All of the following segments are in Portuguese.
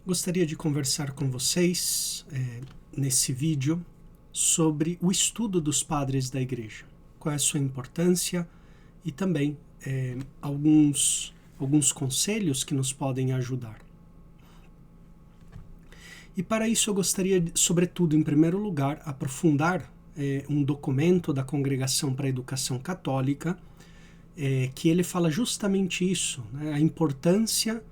Gostaria de conversar com vocês nesse vídeo sobre o estudo dos padres da Igreja. Qual é a sua importância e também alguns conselhos que nos podem ajudar. E para isso eu gostaria, sobretudo, em primeiro lugar, aprofundar um documento da Congregação para a Educação Católica, que ele fala justamente isso, né, a importância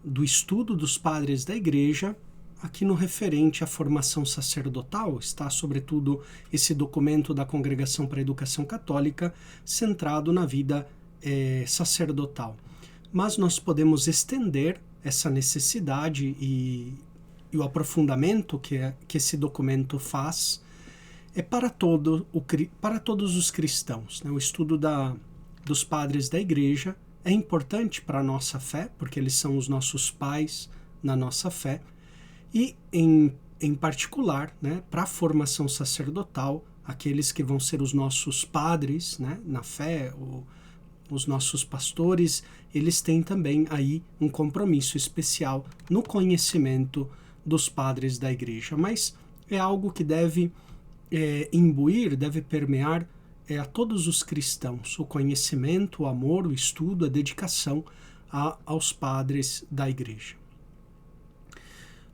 do estudo dos padres da Igreja, aqui no referente à formação sacerdotal. Está, sobretudo, esse documento da Congregação para a Educação Católica centrado na vida sacerdotal. Mas nós podemos estender essa necessidade e o aprofundamento que esse documento faz para todos os cristãos. Né? O estudo dos padres da Igreja é importante para a nossa fé, porque eles são os nossos pais na nossa fé, e em particular, né, para a formação sacerdotal, aqueles que vão ser os nossos padres, né, na fé, os nossos pastores, eles têm também aí um compromisso especial no conhecimento dos padres da Igreja. Mas é algo que deve imbuir, deve permear a todos os cristãos, o conhecimento, o amor, o estudo, a dedicação aos padres da Igreja.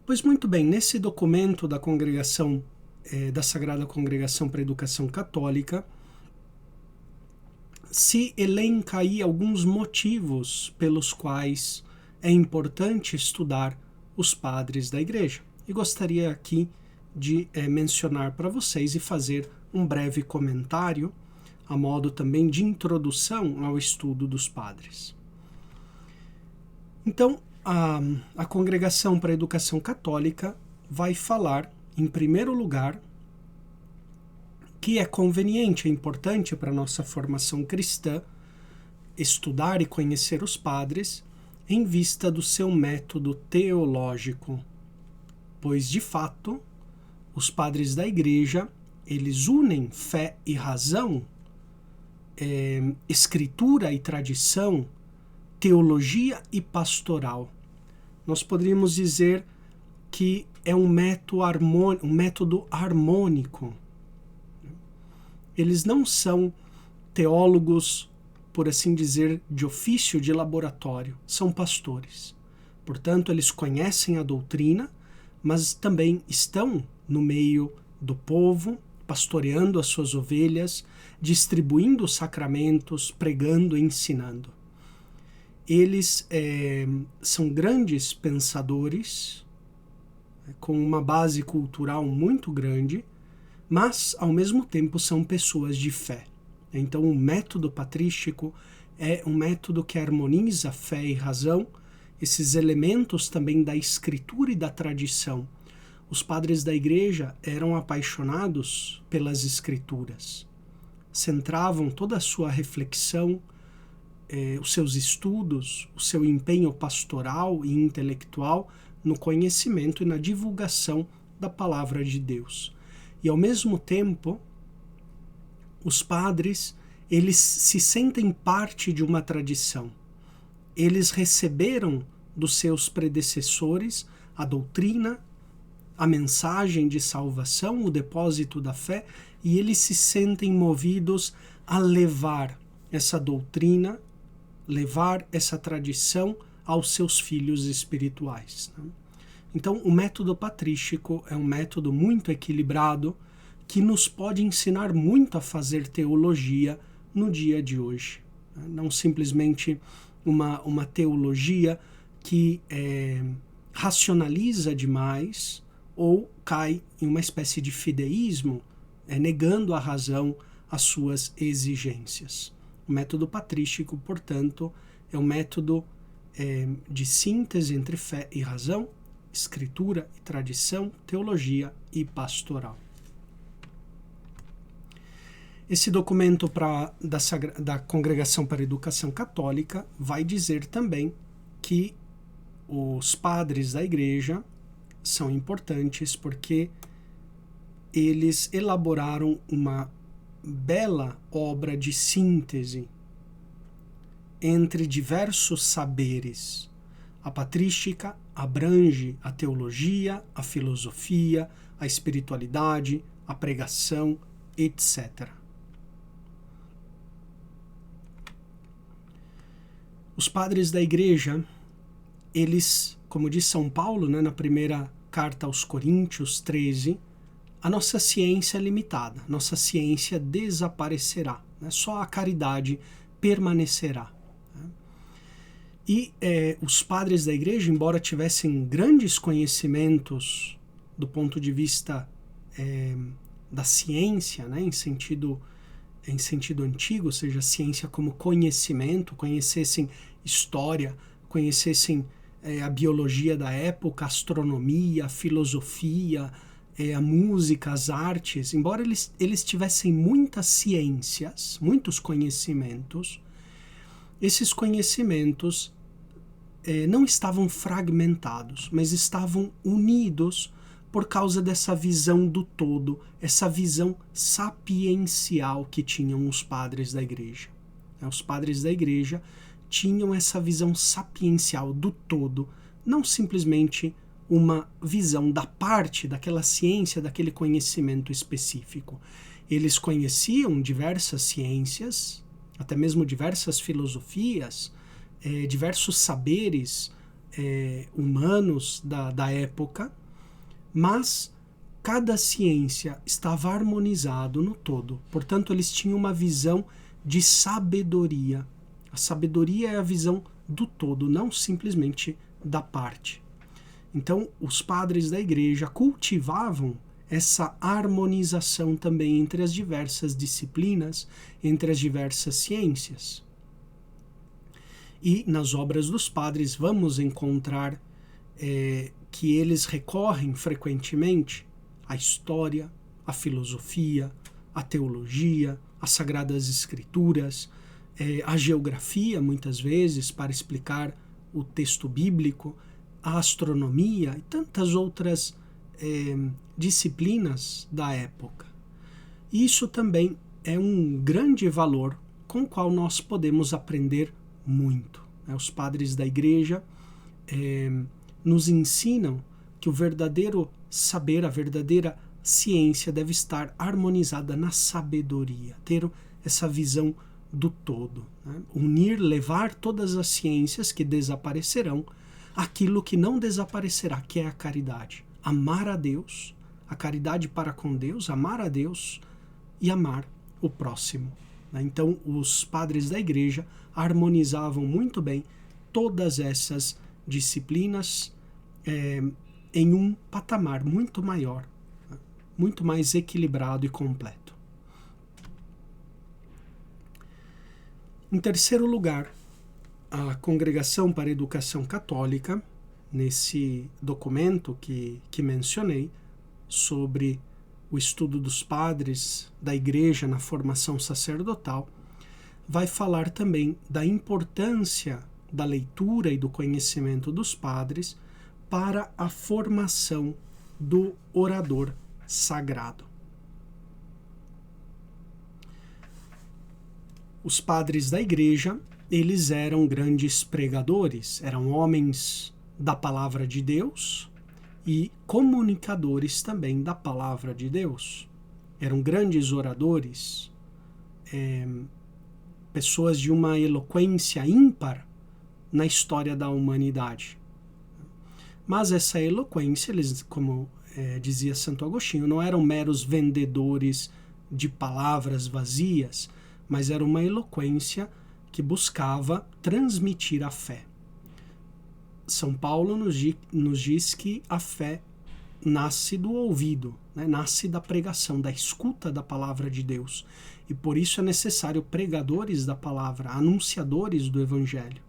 Pois muito bem, nesse documento da Congregação, da Sagrada Congregação para a Educação Católica, se elenca aí alguns motivos pelos quais é importante estudar os padres da Igreja. E gostaria aqui de mencionar para vocês e fazer um breve comentário, a modo também de introdução ao estudo dos padres. Então, a Congregação para a Educação Católica vai falar, em primeiro lugar, que é conveniente, é importante para a nossa formação cristã estudar e conhecer os padres em vista do seu método teológico, pois, de fato, os padres da Igreja, eles unem fé e razão, escritura e tradição, teologia e pastoral. Nós poderíamos dizer que é um método harmônico. Eles não são teólogos, por assim dizer, de ofício, de laboratório, são pastores. Portanto, eles conhecem a doutrina, mas também estão no meio do povo, pastoreando as suas ovelhas, distribuindo os sacramentos, pregando e ensinando. Eles são grandes pensadores, com uma base cultural muito grande, mas, ao mesmo tempo, são pessoas de fé. Então, o método patrístico é um método que harmoniza fé e razão, esses elementos também da escritura e da tradição. Os padres da Igreja eram apaixonados pelas Escrituras, centravam toda a sua reflexão, os seus estudos, o seu empenho pastoral e intelectual no conhecimento e na divulgação da Palavra de Deus. E, ao mesmo tempo, os padres, eles se sentem parte de uma tradição. Eles receberam dos seus predecessores a doutrina, a mensagem de salvação, o depósito da fé, e eles se sentem movidos a levar essa doutrina, levar essa tradição aos seus filhos espirituais. Então, o método patrístico é um método muito equilibrado que nos pode ensinar muito a fazer teologia no dia de hoje. Não simplesmente uma teologia que racionaliza demais ou cai em uma espécie de fideísmo, negando a razão às suas exigências. O método patrístico, portanto, é um método de síntese entre fé e razão, escritura e tradição, teologia e pastoral. Esse documento da Congregação para a Educação Católica vai dizer também que os padres da Igreja são importantes porque eles elaboraram uma bela obra de síntese entre diversos saberes, A patrística abrange a teologia, a filosofia, a espiritualidade, a pregação, etc. Os padres da igreja, eles, como diz São Paulo, né, na primeira carta aos Coríntios 13, a nossa ciência é limitada, nossa ciência desaparecerá, né, só a caridade permanecerá. Né? E os padres da igreja, embora tivessem grandes conhecimentos do ponto de vista da ciência, né, em sentido antigo, ou seja, ciência como conhecimento, conhecessem história, conhecessem a biologia da época, a astronomia, a filosofia, a música, as artes, embora eles tivessem muitas ciências, muitos conhecimentos, esses conhecimentos não estavam fragmentados, mas estavam unidos por causa dessa visão do todo, essa visão sapiencial que tinham os padres da igreja. Os padres da igreja tinham essa visão sapiencial do todo, não simplesmente uma visão da parte daquela ciência, daquele conhecimento específico. Eles conheciam diversas ciências, até mesmo diversas filosofias, diversos saberes humanos da época, mas cada ciência estava harmonizado no todo. Portanto, eles tinham uma visão de sabedoria. A sabedoria é a visão do todo, não simplesmente da parte. Então, os padres da igreja cultivavam essa harmonização também entre as diversas disciplinas, entre as diversas ciências. E nas obras dos padres vamos encontrar que eles recorrem frequentemente à história, à filosofia, à teologia, às sagradas escrituras, à geografia, muitas vezes, para explicar o texto bíblico, à astronomia e tantas outras disciplinas da época. Isso também é um grande valor com o qual nós podemos aprender muito. Os padres da igreja nos ensinam que o verdadeiro saber, a verdadeira ciência deve estar harmonizada na sabedoria, ter essa visão do todo, né? Unir, levar todas as ciências que desaparecerão, aquilo que não desaparecerá, que é a caridade. Amar a Deus, a caridade para com Deus, amar a Deus e amar o próximo. Né? Então, os padres da igreja harmonizavam muito bem todas essas disciplinas em um patamar muito maior, né? Muito mais equilibrado e completo. Em terceiro lugar, a Congregação para a Educação Católica, nesse documento que mencionei, sobre o estudo dos padres da igreja na formação sacerdotal, vai falar também da importância da leitura e do conhecimento dos padres para a formação do orador sagrado. Os padres da igreja, eles eram grandes pregadores, eram homens da palavra de Deus e comunicadores também da palavra de Deus. Eram grandes oradores, pessoas de uma eloquência ímpar na história da humanidade. Mas essa eloquência, eles, como dizia Santo Agostinho, não eram meros vendedores de palavras vazias, mas era uma eloquência que buscava transmitir a fé. São Paulo nos diz que a fé nasce do ouvido, né? Nasce da pregação, da escuta da palavra de Deus. E por isso é necessário pregadores da palavra, anunciadores do evangelho.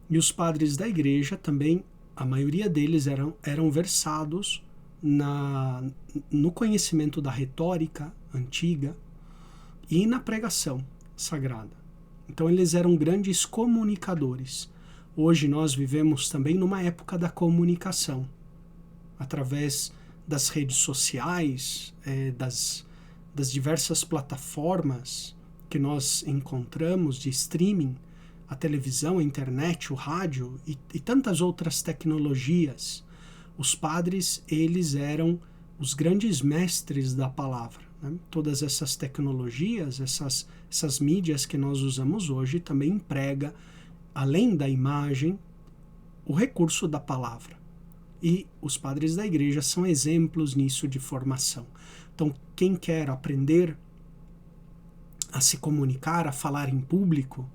E os padres da igreja também, a maioria deles eram versados no conhecimento da retórica antiga e na pregação sagrada. Então eles eram grandes comunicadores. Hoje nós vivemos também numa época da comunicação, através das redes sociais, das diversas plataformas que nós encontramos de streaming. a televisão, a internet, o rádio e tantas outras tecnologias, os padres, eles eram os grandes mestres da palavra. Né? Todas essas tecnologias, essas mídias que nós usamos hoje também emprega, além da imagem, o recurso da palavra. E os padres da igreja são exemplos nisso de formação. Então, quem quer aprender a se comunicar, a falar em público,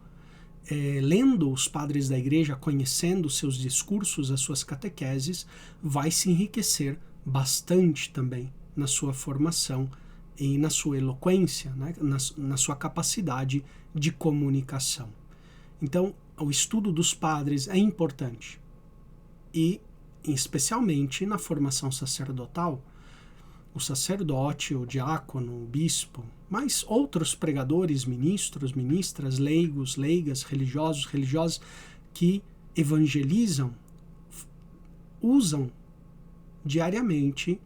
lendo os padres da igreja, conhecendo seus discursos, as suas catequeses, vai se enriquecer bastante também na sua formação e na sua eloquência, né? na sua capacidade de comunicação. Então, o estudo dos padres é importante e, especialmente na formação sacerdotal, o sacerdote, o diácono, o bispo, mas outros pregadores, ministros, ministras, leigos, leigas, religiosos, religiosas que evangelizam, usam diariamente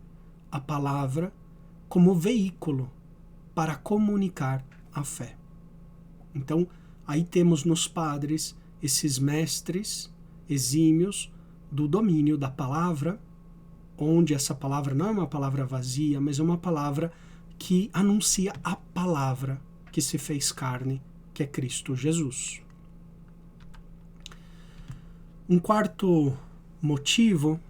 a palavra como veículo para comunicar a fé. Então, aí temos nos padres esses mestres exímios do domínio da palavra, onde essa palavra não é uma palavra vazia, mas é uma palavra que anuncia a palavra que se fez carne, que é Cristo Jesus. Um quarto motivo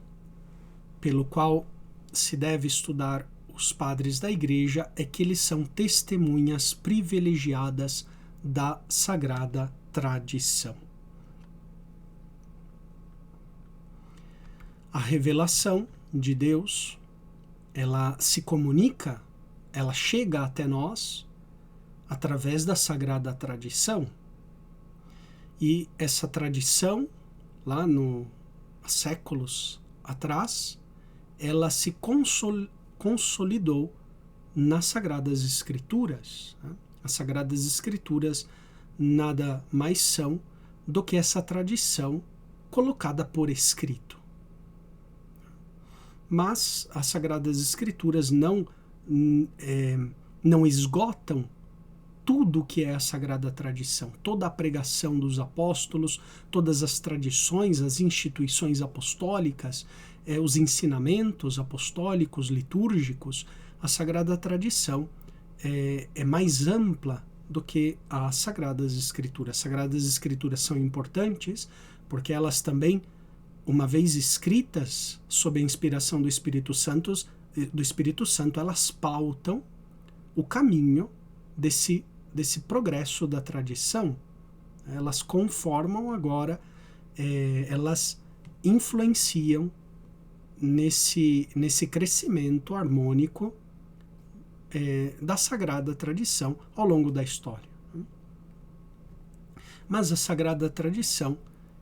pelo qual se deve estudar os padres da igreja é que eles são testemunhas privilegiadas da sagrada tradição. A revelação de Deus, ela se comunica, ela chega até nós através da sagrada tradição. E essa tradição, lá há séculos atrás, ela se consolidou nas Sagradas Escrituras. Né? As Sagradas Escrituras nada mais são do que essa tradição colocada por escrito. Mas as Sagradas Escrituras não esgotam tudo que é a Sagrada Tradição, toda a pregação dos apóstolos, todas as tradições, as instituições apostólicas, os ensinamentos apostólicos, litúrgicos. A Sagrada Tradição é mais ampla do que as Sagradas Escrituras. As Sagradas Escrituras são importantes porque elas também, uma vez escritas sob a inspiração do Espírito Santo, elas pautam o caminho desse progresso da tradição. Elas conformam agora, elas influenciam nesse crescimento harmônico da sagrada tradição ao longo da história. Mas a sagrada tradição,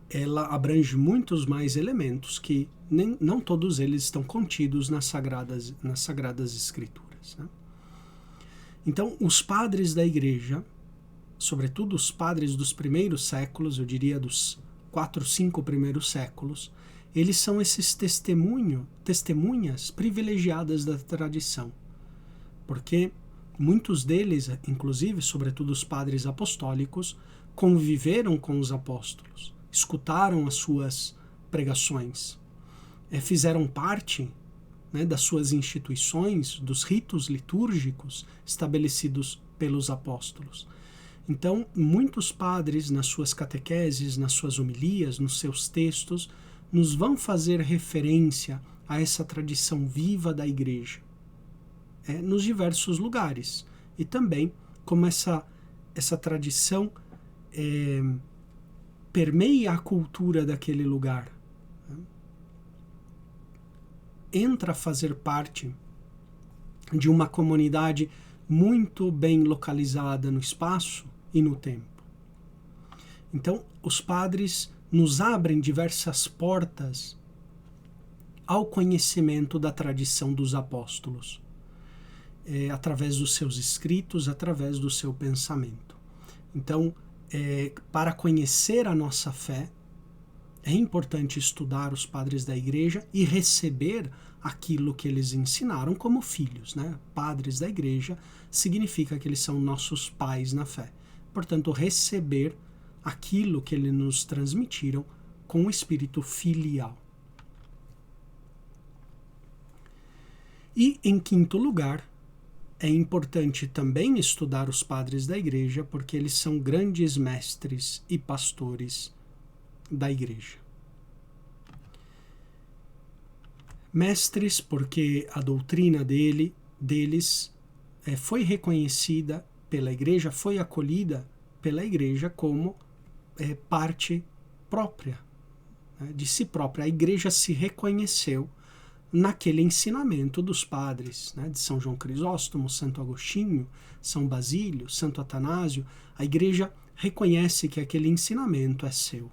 ela abrange muitos mais elementos que não todos eles estão contidos nas sagradas escrituras. Né? Então, os padres da igreja, sobretudo os padres dos primeiros séculos, eu diria dos 4, 5 primeiros séculos, eles são esses testemunhas privilegiadas da tradição, porque muitos deles, inclusive, sobretudo os padres apostólicos, conviveram com os apóstolos, escutaram as suas pregações, fizeram parte, né, das suas instituições, dos ritos litúrgicos estabelecidos pelos apóstolos. Então, muitos padres, nas suas catequeses, nas suas homilias, nos seus textos, nos vão fazer referência a essa tradição viva da igreja, nos diversos lugares. E também como essa tradição permeia a cultura daquele lugar, entra a fazer parte de uma comunidade muito bem localizada no espaço e no tempo. Então, os padres nos abrem diversas portas ao conhecimento da tradição dos apóstolos, através dos seus escritos, através do seu pensamento. Então, para conhecer a nossa fé, é importante estudar os padres da igreja e receber aquilo que eles ensinaram como filhos, né? Padres da igreja significa que eles são nossos pais na fé. Portanto, receber aquilo que eles nos transmitiram com o espírito filial. E, em quinto lugar, é importante também estudar os padres da Igreja, porque eles são grandes mestres e pastores da Igreja. Mestres, porque a doutrina deles foi reconhecida pela Igreja, foi acolhida pela Igreja como parte própria, de si própria. A Igreja se reconheceu naquele ensinamento dos padres, de São João Crisóstomo, Santo Agostinho, São Basílio, Santo Atanásio. A Igreja reconhece que aquele ensinamento é seu.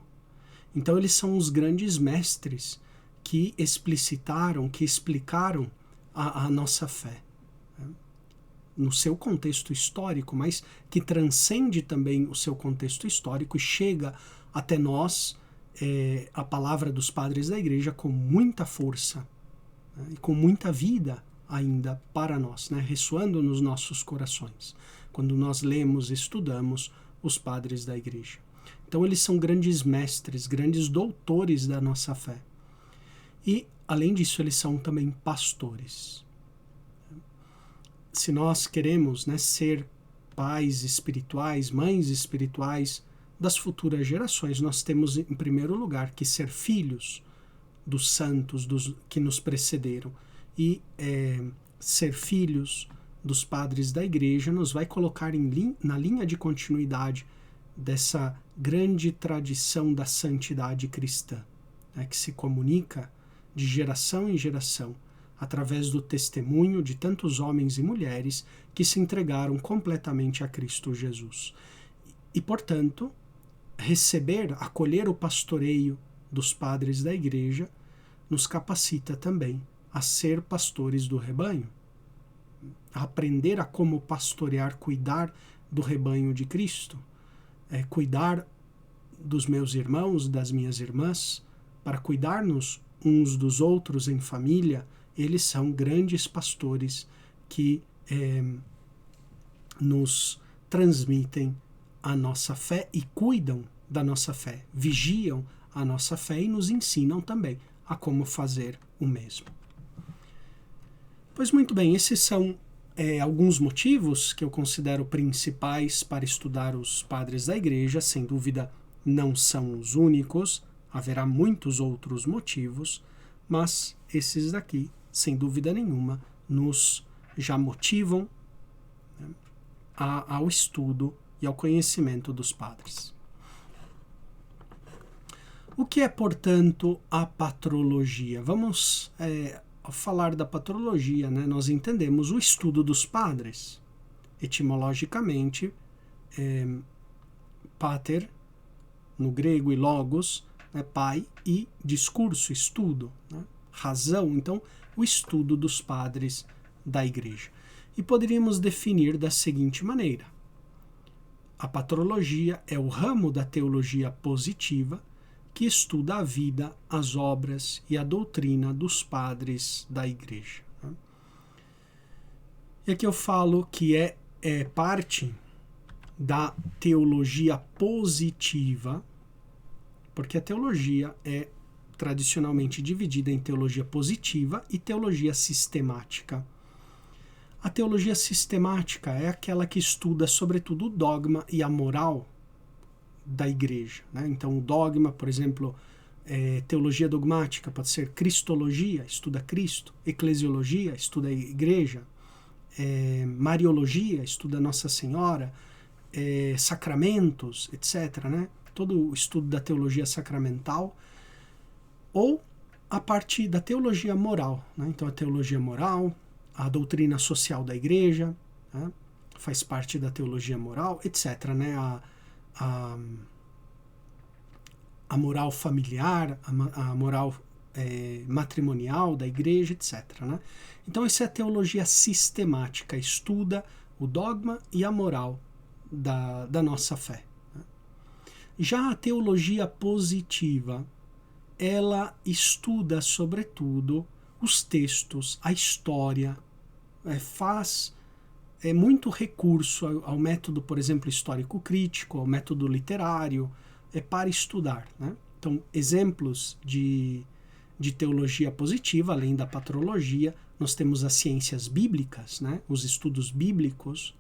Então eles são os grandes mestres que explicitaram, que explicaram a nossa fé, no seu contexto histórico, mas que transcende também o seu contexto histórico e chega até nós, a palavra dos padres da Igreja, com muita força, e com muita vida ainda para nós, ressoando nos nossos corações, quando nós lemos e estudamos os padres da Igreja. Então eles são grandes mestres, grandes doutores da nossa fé. E, além disso, eles são também pastores. Se nós queremos ser pais espirituais, mães espirituais das futuras gerações, nós temos, em primeiro lugar, que ser filhos dos santos que nos precederam. E ser filhos dos padres da Igreja nos vai colocar na linha de continuidade dessa grande tradição da santidade cristã, que se comunica de geração em geração, através do testemunho de tantos homens e mulheres que se entregaram completamente a Cristo Jesus. E, portanto, acolher o pastoreio dos padres da Igreja nos capacita também a ser pastores do rebanho, a aprender a como pastorear, cuidar do rebanho de Cristo, cuidar dos meus irmãos, das minhas irmãs, para cuidar-nos uns dos outros em família. Eles são grandes pastores que nos transmitem a nossa fé e cuidam da nossa fé, vigiam a nossa fé e nos ensinam também a como fazer o mesmo. Pois muito bem, esses são alguns motivos que eu considero principais para estudar os padres da Igreja. Sem dúvida, não são os únicos, haverá muitos outros motivos, mas esses daqui, sem dúvida nenhuma, nos já motivam ao estudo e ao conhecimento dos padres. O que é, portanto, a patrologia? Vamos falar da patrologia, Nós entendemos o estudo dos padres. Etimologicamente, pater, no grego, e logos, pai, e discurso, estudo, razão. Então, o estudo dos padres da Igreja. E poderíamos definir da seguinte maneira: a patrologia é o ramo da teologia positiva que estuda a vida, as obras e a doutrina dos padres da Igreja. E aqui eu falo que é parte da teologia positiva, porque a teologia é tradicionalmente dividida em teologia positiva e teologia sistemática. A teologia sistemática é aquela que estuda, sobretudo, o dogma e a moral da Igreja. Então, o dogma, por exemplo, teologia dogmática pode ser cristologia, estuda Cristo, eclesiologia, estuda a Igreja, mariologia, estuda Nossa Senhora, sacramentos, etc., todo o estudo da teologia sacramental, ou a parte da teologia moral. Então, a teologia moral, a doutrina social da Igreja, faz parte da teologia moral, etc., a moral familiar, a moral matrimonial da Igreja, etc., Então, essa é a teologia sistemática, estuda o dogma e a moral da nossa fé. Já a teologia positiva, ela estuda, sobretudo, os textos, a história, faz muito recurso ao método, por exemplo, histórico-crítico, ao método literário, para estudar, né? Então, exemplos de teologia positiva, além da patrologia, nós temos as ciências bíblicas, né? Os estudos bíblicos,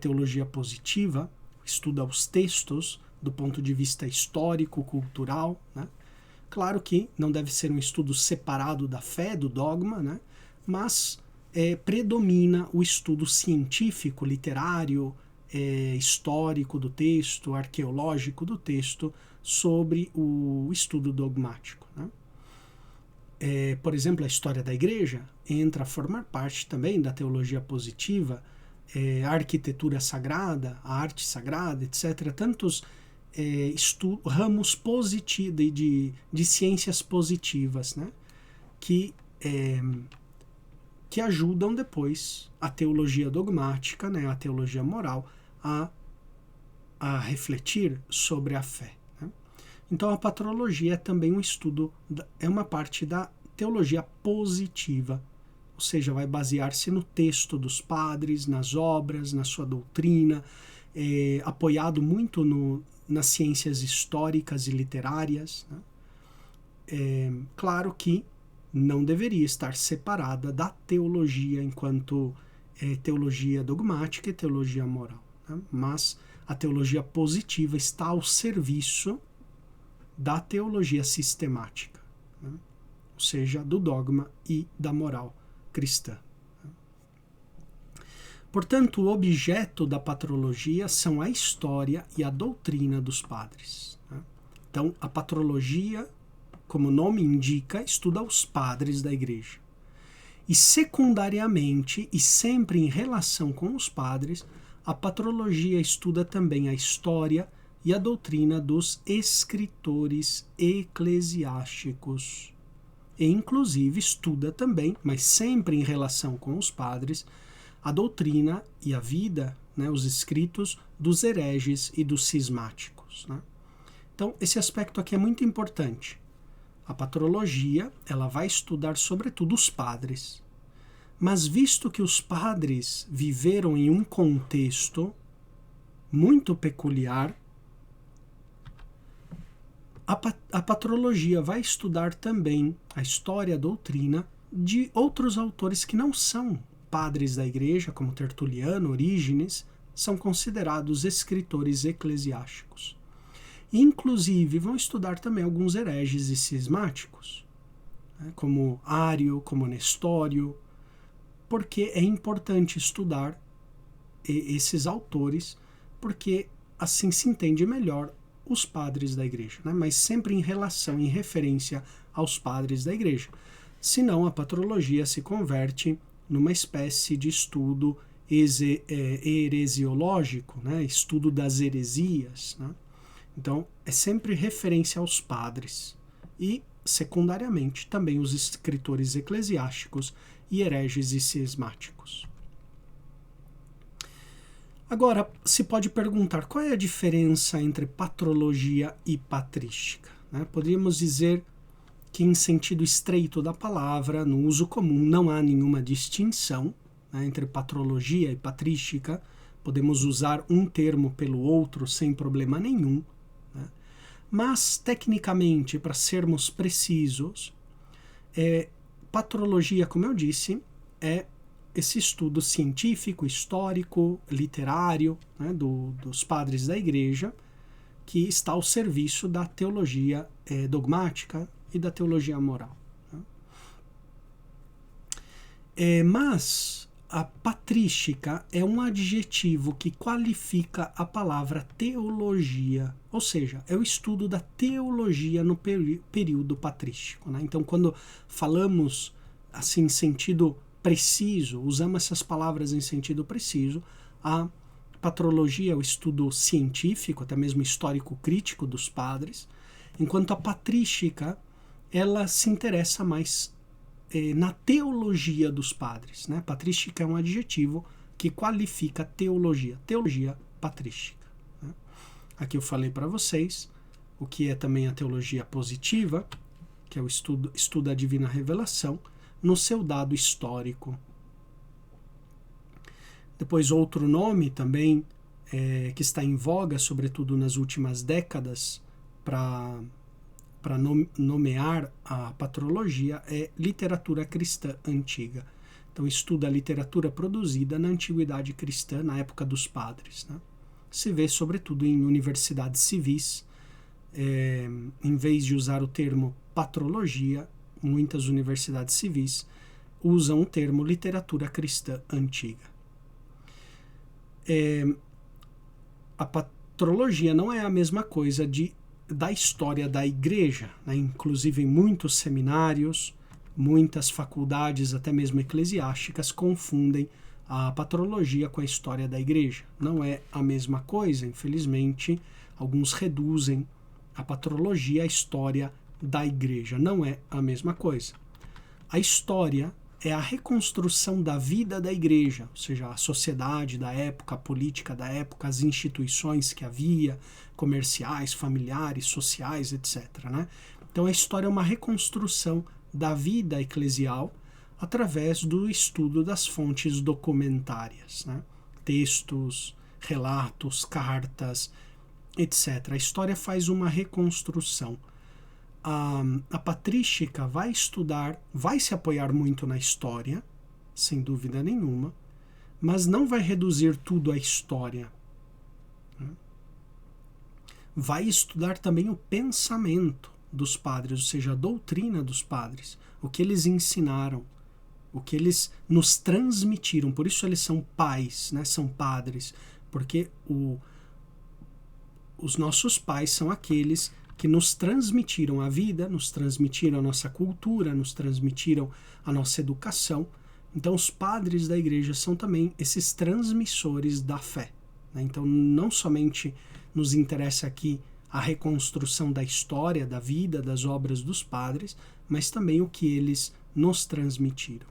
teologia positiva, estuda os textos do ponto de vista histórico, cultural, né? Claro que não deve ser um estudo separado da fé, do dogma, né? Mas predomina o estudo científico, literário, histórico do texto, arqueológico do texto, sobre o estudo dogmático, né? Por exemplo, a história da igreja entra a formar parte também da teologia positiva, a arquitetura sagrada, a arte sagrada, etc. Tantos ramos de ciências positivas, né? que ajudam depois a teologia dogmática, né? A teologia moral, a refletir sobre a fé. Então a patrologia é também um estudo, é uma parte da teologia positiva, ou seja, vai basear-se no texto dos padres, nas obras, na sua doutrina, apoiado muito nas ciências históricas e literárias, né? Claro que não deveria estar separada da teologia enquanto teologia dogmática e teologia moral, né? Mas a teologia positiva está ao serviço da teologia sistemática, né? Ou seja, do dogma e da moral cristã. Portanto, o objeto da patrologia são a história e a doutrina dos padres, né? Então, a patrologia, como o nome indica, estuda os padres da igreja. E secundariamente, e sempre em relação com os padres, a patrologia estuda também a história e a doutrina dos escritores eclesiásticos. E, inclusive, estuda também, mas sempre em relação com os padres, a doutrina e a vida, né, os escritos dos hereges e dos cismáticos, né? Então, esse aspecto aqui é muito importante. A patrologia, ela vai estudar sobretudo os padres. Mas visto que os padres viveram em um contexto muito peculiar, a patrologia vai estudar também a história e a doutrina de outros autores que não são padres da igreja, como Tertuliano, Orígenes, são considerados escritores eclesiásticos. Inclusive, vão estudar também alguns hereges e cismáticos, né, como Ário, como Nestório, porque é importante estudar esses autores, porque assim se entende melhor os padres da igreja, né? Mas sempre em relação, em referência aos padres da igreja. Senão a patrologia se converte numa espécie de estudo heresiológico, né? Estudo das heresias, né? Então é sempre referência aos padres e, secundariamente, também os escritores eclesiásticos e hereges e cismáticos. Agora, se pode perguntar qual é a diferença entre patrologia e patrística, né? Poderíamos dizer que, em sentido estreito da palavra, no uso comum, não há nenhuma distinção, né, entre patrologia e patrística. Podemos usar um termo pelo outro sem problema nenhum, né? Mas, tecnicamente, para sermos precisos, patrologia, como eu disse, é esse estudo científico, histórico, literário, né, dos padres da igreja, que está ao serviço da teologia dogmática e da teologia moral, né? Mas a patrística é um adjetivo que qualifica a palavra teologia, ou seja, é o estudo da teologia no período patrístico, né? Então, quando falamos assim em sentido preciso, usamos essas palavras em sentido preciso, a patrologia é o estudo científico, até mesmo histórico-crítico dos padres, enquanto a patrística, ela se interessa mais na teologia dos padres, né? Patrística é um adjetivo que qualifica a teologia patrística, né? Aqui eu falei para vocês o que é também a teologia positiva, que é o estudo da divina revelação, no seu dado histórico. Depois, outro nome também que está em voga, sobretudo nas últimas décadas, para nomear a patrologia, é literatura cristã antiga. Então, estuda a literatura produzida na antiguidade cristã, na época dos padres, né? Se vê, sobretudo, em universidades civis. Em vez de usar o termo patrologia, muitas universidades civis usam o termo literatura cristã antiga. A patrologia não é a mesma coisa da história da igreja, né? Inclusive em muitos seminários, muitas faculdades, até mesmo eclesiásticas, confundem a patrologia com a história da igreja. Não é a mesma coisa, infelizmente, alguns reduzem a patrologia à história da igreja. Não é a mesma coisa. A história é a reconstrução da vida da igreja, ou seja, a sociedade da época, a política da época, as instituições que havia, comerciais, familiares, sociais, etc., né? Então a história é uma reconstrução da vida eclesial através do estudo das fontes documentárias, né? Textos, relatos, cartas, etc. A história faz uma reconstrução. A patrística vai estudar, vai se apoiar muito na história, sem dúvida nenhuma, mas não vai reduzir tudo à história. Vai estudar também o pensamento dos padres, ou seja, a doutrina dos padres, o que eles ensinaram, o que eles nos transmitiram. Por isso eles são pais, né? São padres, porque os nossos pais são aqueles que nos transmitiram a vida, nos transmitiram a nossa cultura, nos transmitiram a nossa educação. Então os padres da igreja são também esses transmissores da fé, né? Então não somente nos interessa aqui a reconstrução da história, da vida, das obras dos padres, mas também o que eles nos transmitiram.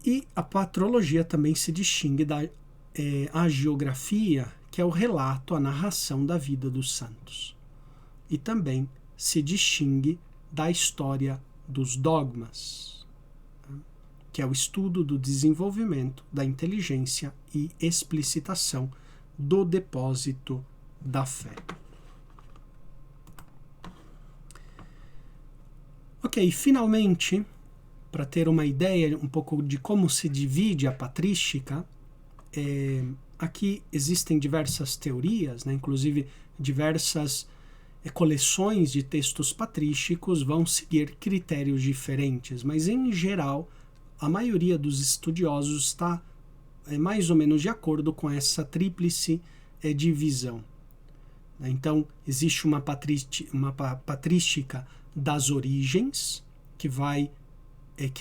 E a patrologia também se distingue da hagiografia, que é o relato, a narração da vida dos santos. E também se distingue da história dos dogmas, que é o estudo do desenvolvimento da inteligência e explicitação do depósito da fé. Ok, finalmente, para ter uma ideia um pouco de como se divide a patrística, aqui existem diversas teorias, né? Inclusive diversas coleções de textos patrísticos vão seguir critérios diferentes, mas em geral a maioria dos estudiosos está mais ou menos de acordo com essa tríplice divisão. Então existe uma patrística das origens, que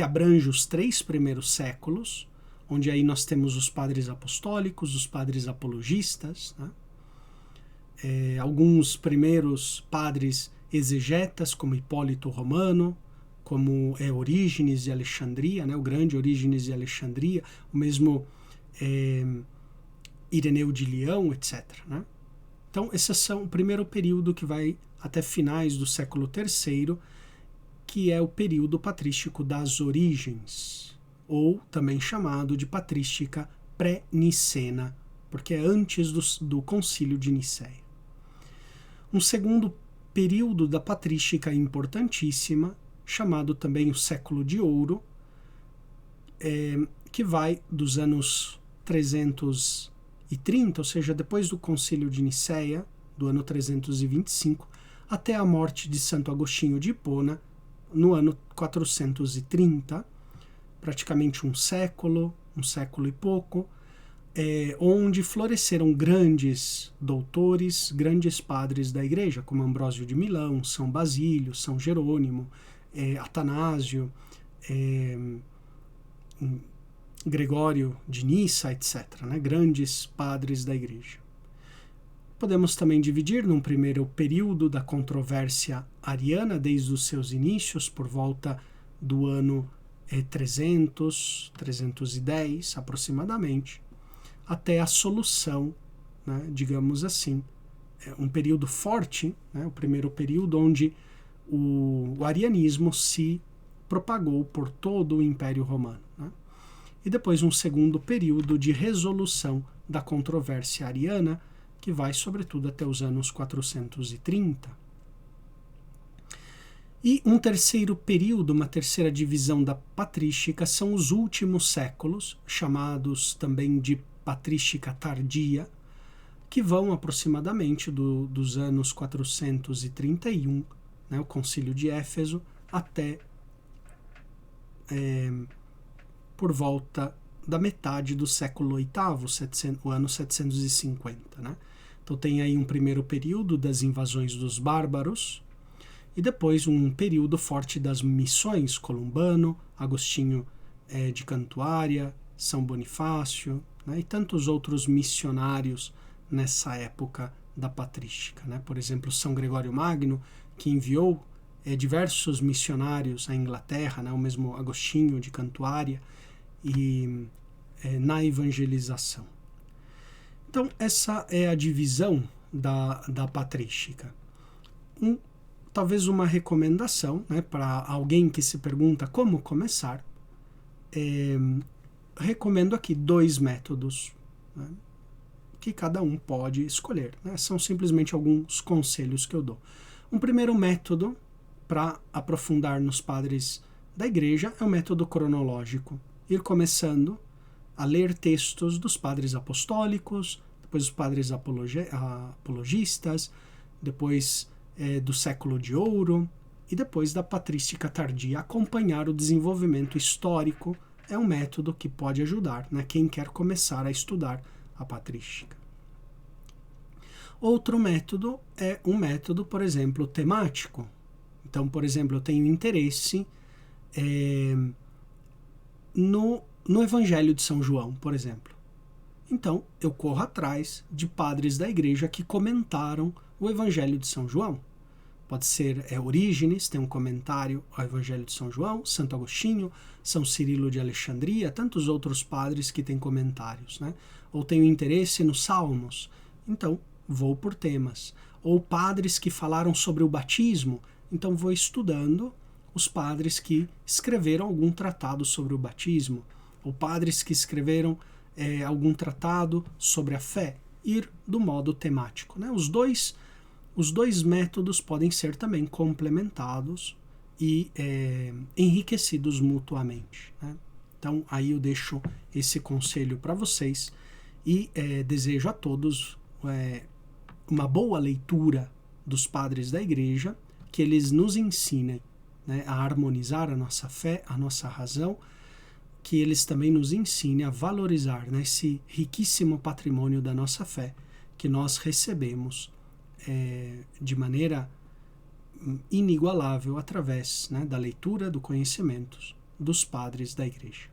abrange os 3 primeiros séculos, onde aí nós temos os padres apostólicos, os padres apologistas, né? Alguns primeiros padres exegetas, como Hipólito Romano, como Orígenes de Alexandria, né? O grande Orígenes de Alexandria, o mesmo Ireneu de Leão, etc., né? Então, esses são o primeiro período que vai até finais do século III, que é o período patrístico das origens, ou também chamado de patrística pré-nicena, porque é antes do concílio de Nicéia. Um segundo período da patrística importantíssima, chamado também o século de ouro, que vai dos anos 330, ou seja, depois do concílio de Nicéia, do ano 325, até a morte de Santo Agostinho de Hipona, no ano 430, praticamente um século e pouco, onde floresceram grandes doutores, grandes padres da igreja, como Ambrósio de Milão, São Basílio, São Jerônimo, Atanásio, Gregório de Nissa, etc., né? Grandes padres da igreja. Podemos também dividir num primeiro período da controvérsia ariana, desde os seus inícios, por volta do ano 300, 310 aproximadamente, até a solução, né, digamos assim, um período forte, né, o primeiro período onde o arianismo se propagou por todo o Império Romano, né? e depois um segundo período de resolução da controvérsia ariana, que vai sobretudo até os anos 430. E um terceiro período, uma terceira divisão da patrística, são os últimos séculos, chamados também de patrística tardia, que vão aproximadamente dos anos 431, né, o Concílio de Éfeso, até por volta da metade do século VIII, o ano 750. Né? Então tem aí um primeiro período das invasões dos bárbaros, e depois um período forte das missões, Columbano, Agostinho de Cantuária, São Bonifácio, né, e tantos outros missionários nessa época da patrística. Né? Por exemplo, São Gregório Magno, que enviou diversos missionários à Inglaterra, né, o mesmo Agostinho de Cantuária, e na evangelização. Então, essa é a divisão da patrística. Talvez uma recomendação, né, para alguém que se pergunta como começar, recomendo aqui 2 métodos, né, que cada um pode escolher. Né? São simplesmente alguns conselhos que eu dou. Um primeiro método para aprofundar nos padres da igreja é o método cronológico. Ir começando a ler textos dos padres apostólicos, depois dos padres apologistas, depois do século de ouro e depois da patrística tardia. Acompanhar o desenvolvimento histórico é um método que pode ajudar, né, quem quer começar a estudar a patrística. Outro método é um método, por exemplo, temático. Então, por exemplo, eu tenho interesse no Evangelho de São João, por exemplo. Então, eu corro atrás de padres da igreja que comentaram o Evangelho de São João. Pode ser Orígenes, tem um comentário ao Evangelho de São João, Santo Agostinho, São Cirilo de Alexandria, tantos outros padres que têm comentários. Né? Ou tenho interesse nos Salmos, então vou por temas. Ou padres que falaram sobre o batismo, então vou estudando os padres que escreveram algum tratado sobre o batismo, ou padres que escreveram algum tratado sobre a fé, ir do modo temático. Né? Os dois métodos podem ser também complementados e enriquecidos mutuamente. Né? Então, aí eu deixo esse conselho para vocês e desejo a todos uma boa leitura dos padres da igreja, que eles nos ensinem, né, a harmonizar a nossa fé, a nossa razão, que eles também nos ensinem a valorizar, né, esse riquíssimo patrimônio da nossa fé que nós recebemos de maneira inigualável através, né, da leitura, do conhecimento dos padres da igreja.